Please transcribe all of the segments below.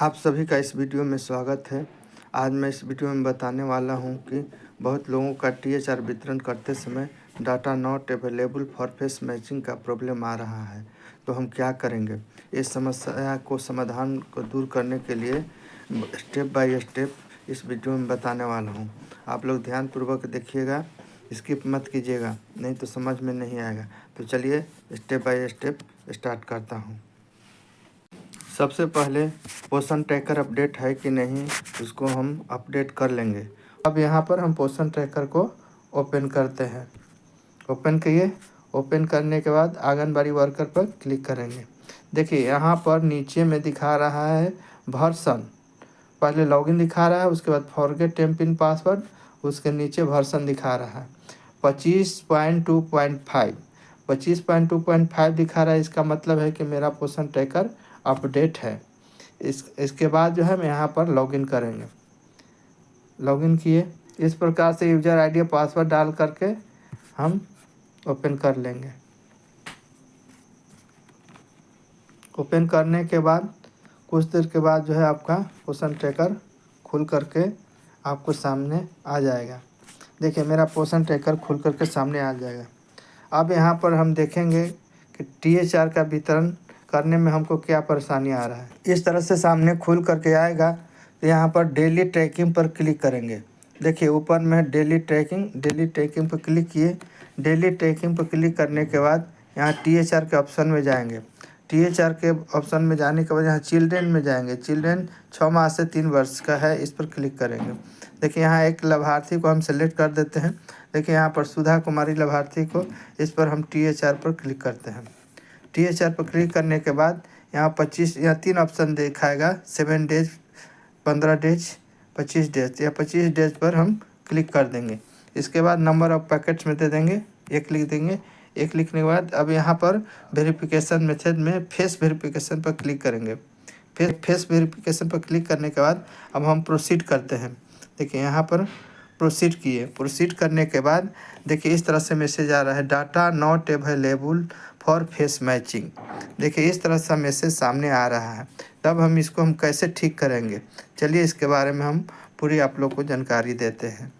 आप सभी का इस वीडियो में स्वागत है। आज मैं इस वीडियो में बताने वाला हूं कि बहुत लोगों का THR वितरण करते समय data not available for face matching का प्रॉब्लम आ रहा है। तो हम क्या करेंगे, इस समस्या को समाधान को दूर करने के लिए स्टेप बाय स्टेप इस वीडियो में बताने वाला हूं। आप लोग ध्यानपूर्वक देखिएगा, स्किप मत कीजिएगा, नहीं तो समझ में नहीं आएगा। तो चलिए स्टेप बाय स्टेप स्टार्ट करता हूँ। सबसे पहले पोषण ट्रैकर अपडेट है कि नहीं, उसको हम अपडेट कर लेंगे। अब यहाँ पर हम पोषण ट्रैकर को ओपन करते हैं। ओपन किए। ओपन करने के बाद आंगनबाड़ी वर्कर पर क्लिक करेंगे। देखिए यहाँ पर नीचे में दिखा रहा है वर्सन। पहले लॉगिन दिखा रहा है, उसके बाद फॉरगेट टेम्पिन पासवर्ड, उसके नीचे वर्सन दिखा रहा है 25.2.5। 25.2.5 दिखा रहा है। इसका मतलब है कि मेरा पोषण ट्रैकर अपडेट है। इसके बाद जो है हम यहाँ पर लॉगिन करेंगे। लॉगिन किए। इस प्रकार से यूज़र आईडी और पासवर्ड डाल करके हम ओपन कर लेंगे। ओपन करने के बाद कुछ देर के बाद जो है आपका पोषण ट्रैकर खुल करके आपको सामने आ जाएगा। देखिए मेरा पोषण ट्रैकर खुल करके सामने आ जाएगा। अब यहाँ पर हम देखेंगे कि THR का वितरण करने में हमको क्या परेशानी आ रहा है। इस तरह से सामने खुल करके आएगा। तो यहाँ पर डेली ट्रैकिंग पर क्लिक करेंगे। देखिए ऊपर में डेली ट्रैकिंग पर क्लिक किए। डेली ट्रैकिंग पर क्लिक करने के बाद यहाँ THR के ऑप्शन में जाएंगे। THR के ऑप्शन में जाने के बाद यहाँ चिल्ड्रेन में जाएंगे। चिल्ड्रेन 6 माह से 3 वर्ष का है, इस पर क्लिक करेंगे। देखिए यहाँ एक लाभार्थी को हम सेलेक्ट कर देते हैं। देखिए यहाँ पर सुधा कुमारी लाभार्थी को, इस पर हम THR पर क्लिक करते हैं। THR पर क्लिक करने के बाद यहाँ 3 ऑप्शन दिखाएगा, 7 डेज, 15 डेज, 25 डेज। या 25 डेज पर हम क्लिक कर देंगे। इसके बाद नंबर ऑफ पैकेट्स में दे देंगे, 1 लिख देंगे। 1 लिखने के बाद अब यहाँ पर वेरिफिकेशन मेथड में फेस वेरिफिकेशन पर क्लिक करेंगे। फिर फेस वेरिफिकेशन पर क्लिक करने के बाद अब हम प्रोसीड करते हैं। देखिए यहाँ पर प्रोसीड किए। प्रोसीड करने के बाद देखिए इस तरह से मैसेज आ रहा है, data not available for face matching. देखिए इस तरह से मैसेज सामने आ रहा है। तब हम इसको कैसे ठीक करेंगे, चलिए इसके बारे में हम पूरी आप लोग को जानकारी देते हैं।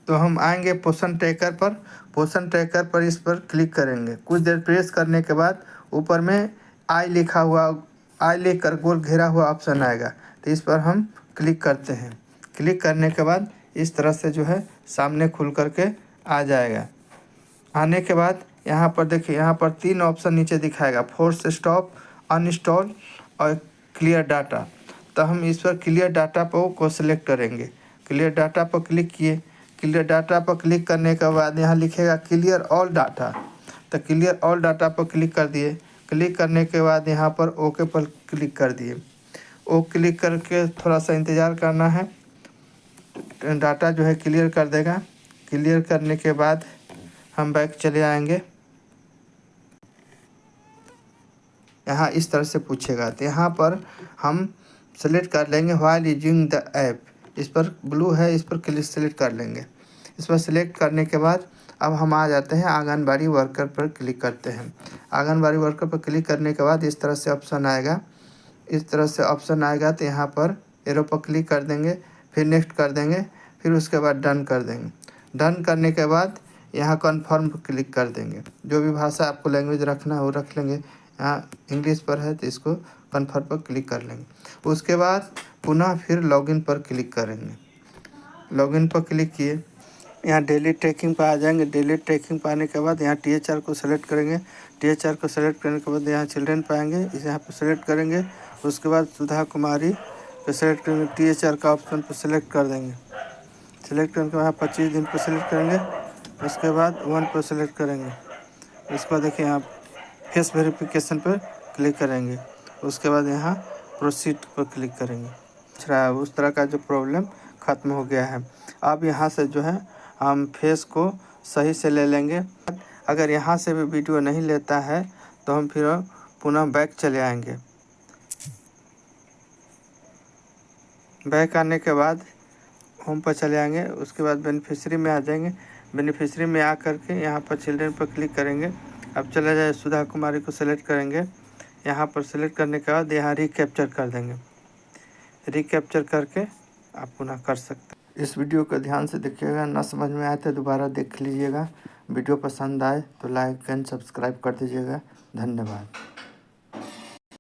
तो हम आएंगे पोषण ट्रैकर पर। पोषण ट्रैकर पर इस पर क्लिक करेंगे। कुछ देर प्रेस करने के बाद ऊपर में आई लिखा हुआ, आई लेकर गोल घेरा हुआ ऑप्शन आएगा। तो इस पर हम क्लिक करते हैं। क्लिक करने के बाद इस तरह से जो है सामने खुल करके आ जाएगा। आने के बाद यहाँ पर देखिए, यहाँ पर 3 ऑप्शन नीचे दिखाएगा, फोर्स स्टॉप, अनइंस्टॉल और क्लियर डाटा। तो हम इस पर क्लियर डाटा को सिलेक्ट करेंगे। क्लियर डाटा पर क्लिक किए। क्लियर डाटा पर क्लिक करने के बाद यहाँ लिखेगा क्लियर ऑल डाटा। तो क्लियर ऑल डाटा पर क्लिक कर दिए। क्लिक करने के बाद यहाँ पर ओके पर क्लिक कर दिए। ओ क्लिक करके थोड़ा सा इंतज़ार करना है, डाटा जो है क्लियर कर देगा। क्लियर करने के बाद हम बैक चले आएंगे। यहाँ इस तरह से पूछेगा, तो यहाँ पर हम सेलेक्ट कर लेंगे व्हाइल यूजिंग द ऐप। इस पर ब्लू है, इस पर क्लिक सेलेक्ट कर लेंगे। इस पर सेलेक्ट करने के बाद अब हम आ जाते हैं आंगनबाड़ी वर्कर पर क्लिक करते हैं। आंगनबाड़ी वर्कर पर क्लिक करने के बाद इस तरह से ऑप्शन आएगा। इस तरह से ऑप्शन आएगा तो यहाँ पर एरो पर क्लिक कर देंगे, फिर नेक्स्ट कर देंगे, फिर उसके बाद डन कर देंगे। डन करने के बाद यहाँ कन्फर्म पर क्लिक कर देंगे। जो भी भाषा आपको लैंग्वेज रखना है वो रख लेंगे। यहाँ इंग्लिश पर है तो इसको कन्फर्म पर क्लिक कर लेंगे। उसके बाद पुनः फिर लॉगिन पर क्लिक करेंगे। लॉगिन पर क्लिक किए, यहाँ डेली ट्रैकिंग पर आ जाएंगे। डेली ट्रैकिंग पर आने के बाद यहाँ THR को सेलेक्ट करेंगे। THR को सेलेक्ट करने के बाद यहाँ चिल्ड्रेन पाएंगे, इसे यहाँ पर सेलेक्ट करेंगे। उसके बाद सुधा कुमारी को सेलेक्ट करेंगे। THR का ऑप्शन पर सेलेक्ट कर देंगे। सेलेक्ट करने के बाद 25 दिन पर सेलेक्ट करेंगे। उसके बाद 1 पर सेलेक्ट करेंगे। उसके बाद देखिए यहाँ फेस वेरिफिकेशन पर क्लिक करेंगे। उसके बाद यहाँ प्रोसीड पर क्लिक करेंगे। अच्छा, उस तरह का जो प्रॉब्लम ख़त्म हो गया है। अब यहाँ से जो है हम फेस को सही से ले लेंगे। अगर यहाँ से भी वीडियो नहीं लेता है तो हम फिर पुनः बैक चले आएंगे। बैक आने के बाद होम पर चले आएंगे। उसके बाद बेनिफिशरी में आ जाएंगे। बेनिफिशरी में आ करके यहाँ पर चिल्ड्रेन पर क्लिक करेंगे। अब चले जाए सुधा कुमारी को सेलेक्ट करेंगे। यहाँ पर सेलेक्ट करने के बाद यहाँ रिकैप्चर कर देंगे। रिकैप्चर करके आप पुनः कर सकते हैं। इस वीडियो को ध्यान से देखिएगा, ना समझ में आए तो दोबारा देख लीजिएगा। वीडियो पसंद आए तो लाइक एंड सब्सक्राइब कर दीजिएगा। धन्यवाद।